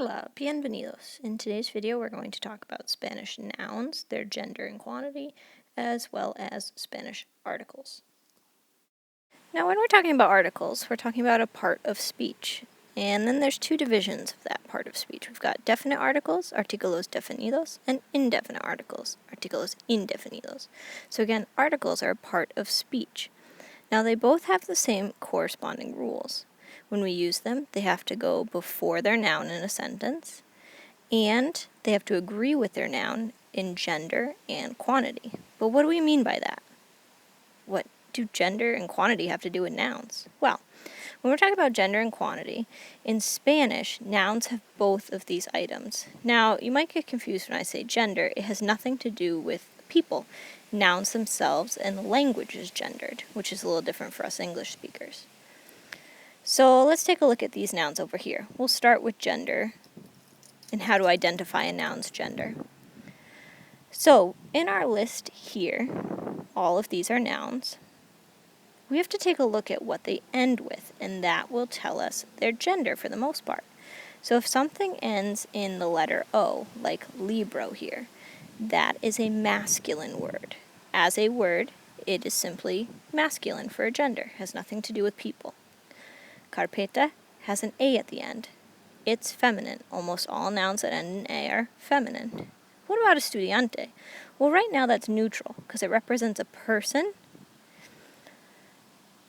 Hola, bienvenidos. In today's video, we're going to talk about Spanish nouns, their gender and quantity, as well as Spanish articles. Now, when we're talking about articles, we're talking about a part of speech. And then there's two divisions of that part of speech. We've got definite articles, artículos definidos, and indefinite articles, artículos indefinidos. So again, articles are a part of speech. Now, they both have the same corresponding rules. When we use them, they have to go before their noun in a sentence, and they have to agree with their noun in gender and quantity. But what do we mean by that? What do gender and quantity have to do with nouns? Well, when we're talking about gender and quantity, in Spanish, nouns have both of these items. Now, you might get confused when I say gender. It has nothing to do with people. Nouns themselves and the language is gendered, which is a little different for us English speakers. So let's take a look at these nouns over here. We'll start with gender and how to identify a noun's gender. So in our list here, all of these are nouns. We have to take a look at what they end with, and that will tell us their gender for the most part. So if something ends in the letter O, like libro here, that is a masculine word. As a word, it is simply masculine for a gender, has nothing to do with people. Carpeta has an A at the end. It's feminine. Almost all nouns that end in A are feminine. What about estudiante? Well, right now that's neutral because it represents a person.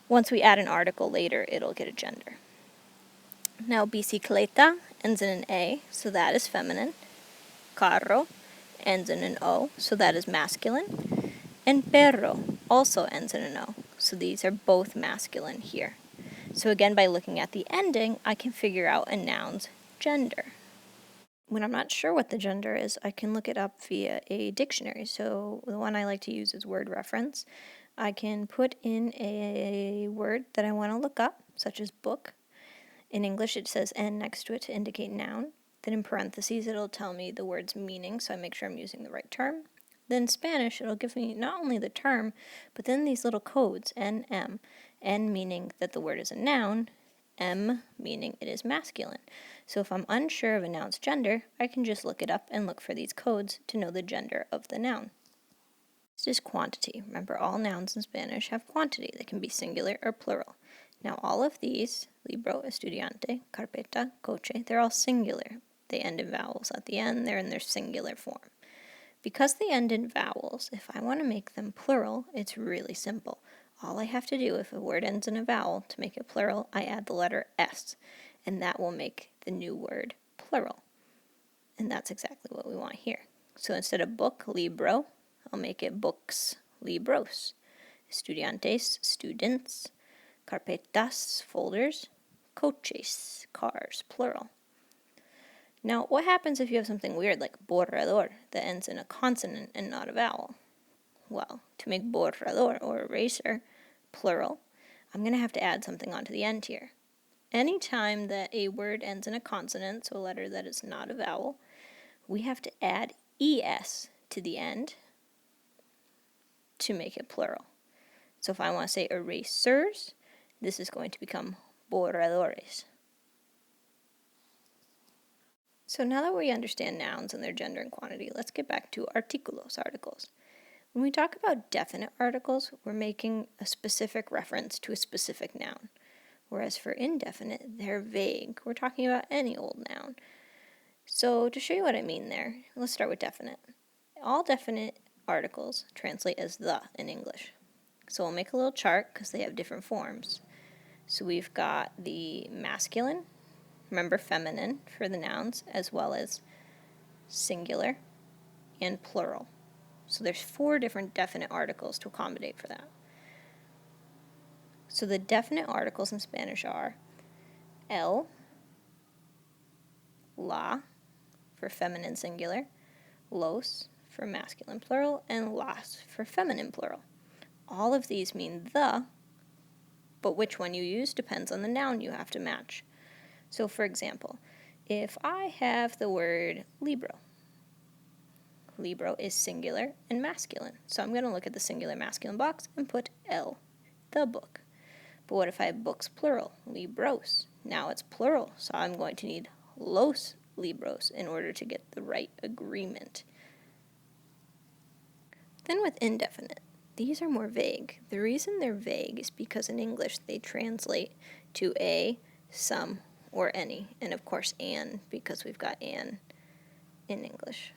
Once we add an article later, it'll get a gender. Now, bicicleta ends in an A, so that is feminine. Carro ends in an O, so that is masculine. And perro also ends in an O, so these are both masculine here. So again, by looking at the ending, I can figure out a noun's gender. When I'm not sure what the gender is, I can look it up via a dictionary. So the one I like to use is word reference. I can put in a word that I want to look up, such as book. In English, it says N next to it to indicate noun. Then in parentheses, it'll tell me the word's meaning, so I make sure I'm using the right term. Then in Spanish, it'll give me not only the term, but then these little codes, N, M. N meaning that the word is a noun, M meaning it is masculine. So if I'm unsure of a noun's gender, I can just look it up and look for these codes to know the gender of the noun. This is quantity. Remember, all nouns in Spanish have quantity. They can be singular or plural. Now all of these, libro, estudiante, carpeta, coche, they're all singular. They end in vowels at the end. They're in their singular form. Because they end in vowels, if I want to make them plural, it's really simple. All I have to do, if a word ends in a vowel, to make it plural, I add the letter S, and that will make the new word plural. And that's exactly what we want here. So instead of book, libro, I'll make it books, libros. Estudiantes, students. Carpetas, folders. Coches, cars, plural. Now, what happens if you have something weird like borrador that ends in a consonant and not a vowel? Well, to make borrador, or eraser, plural, I'm going to have to add something onto the end here. Anytime that a word ends in a consonant, so a letter that is not a vowel, we have to add es to the end to make it plural. So if I want to say erasers, this is going to become borradores. So now that we understand nouns and their gender and quantity, let's get back to artículos, articles. When we talk about definite articles, we're making a specific reference to a specific noun. Whereas for indefinite, they're vague. We're talking about any old noun. So to show you what I mean there, let's start with definite. All definite articles translate as the in English. So we'll make a little chart because they have different forms. So we've got the masculine, remember feminine for the nouns, as well as singular and plural. So there's 4 different definite articles to accommodate for that. So the definite articles in Spanish are el, la for feminine singular, los for masculine plural, and las for feminine plural. All of these mean the, but which one you use depends on the noun you have to match. So for example, if I have the word libro, libro is singular and masculine. So I'm going to look at the singular masculine box and put el, the book. But what if I have books plural, libros? Now it's plural, so I'm going to need los libros in order to get the right agreement. Then with indefinite, these are more vague. The reason they're vague is because in English they translate to a, some, or any, and of course an, because we've got an in English.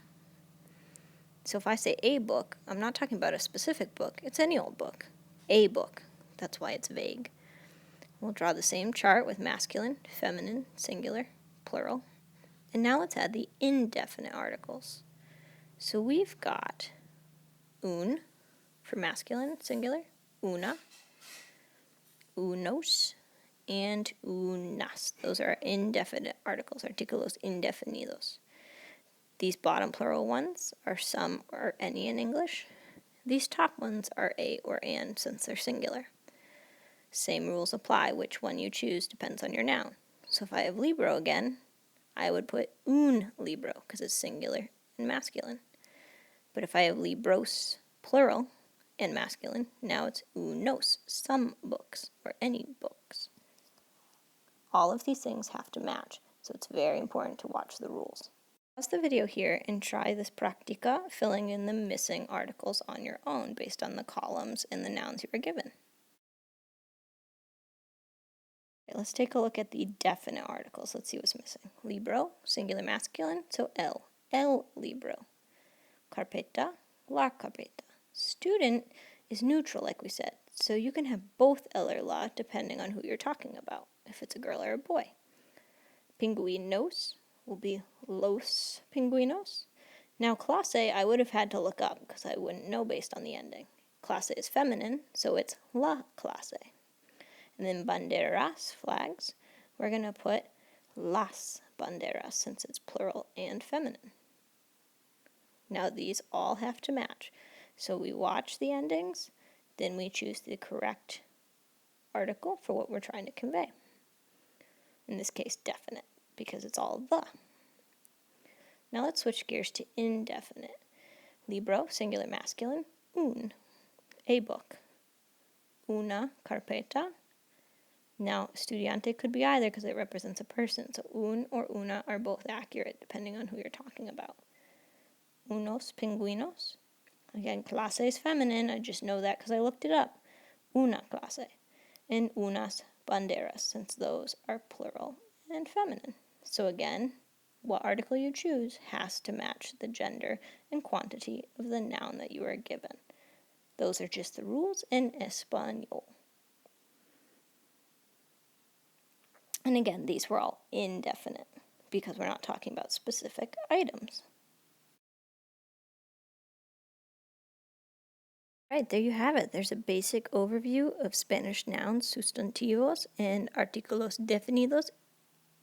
So if I say a book, I'm not talking about a specific book. It's any old book. A book. That's why it's vague. We'll draw the same chart with masculine, feminine, singular, plural. And now let's add the indefinite articles. So we've got un for masculine, singular, una, unos, and unas. Those are indefinite articles, artículos indefinidos. These bottom plural ones are some or any in English. These top ones are a or an since they're singular. Same rules apply. Which one you choose depends on your noun. So if I have libro again, I would put un libro because it's singular and masculine. But if I have libros, plural, and masculine, now it's unos, some books, or any books. All of these things have to match, so it's very important to watch the rules. Pause the video here and try this practica, filling in the missing articles on your own based on the columns and the nouns you were given. Okay, let's take a look at the definite articles. Let's see what's missing. Libro, singular masculine, so el libro. Carpeta, la carpeta. Student is neutral, like we said, so you can have both el or la depending on who you're talking about, if it's a girl or a boy. Pingüinos will be los pingüinos. Now, clase I would have had to look up because I wouldn't know based on the ending. Clase is feminine, so it's la clase. And then banderas, flags, we're going to put las banderas since it's plural and feminine. Now these all have to match. So we watch the endings, then we choose the correct article for what we're trying to convey. In this case, definite, because it's all the. Now let's switch gears to indefinite. Libro, singular masculine, un, a book. Una carpeta. Now, estudiante could be either because it represents a person, so un or una are both accurate depending on who you're talking about. Unos pingüinos. Again, clase is feminine. I just know that because I looked it up. Una clase. And unas banderas, since those are plural and feminine. So again, what article you choose has to match the gender and quantity of the noun that you are given. Those are just the rules in Espanol. And again, these were all indefinite because we're not talking about specific items. Right, there you have it. There's a basic overview of Spanish nouns, sustantivos, and artículos definidos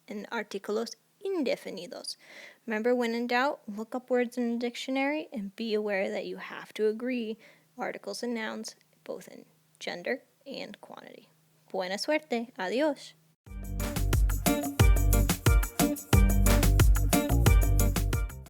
and artículos indefinidos. Remember, when in doubt, look up words in a dictionary and be aware that you have to agree articles and nouns both in gender and quantity. Buena suerte. Adiós.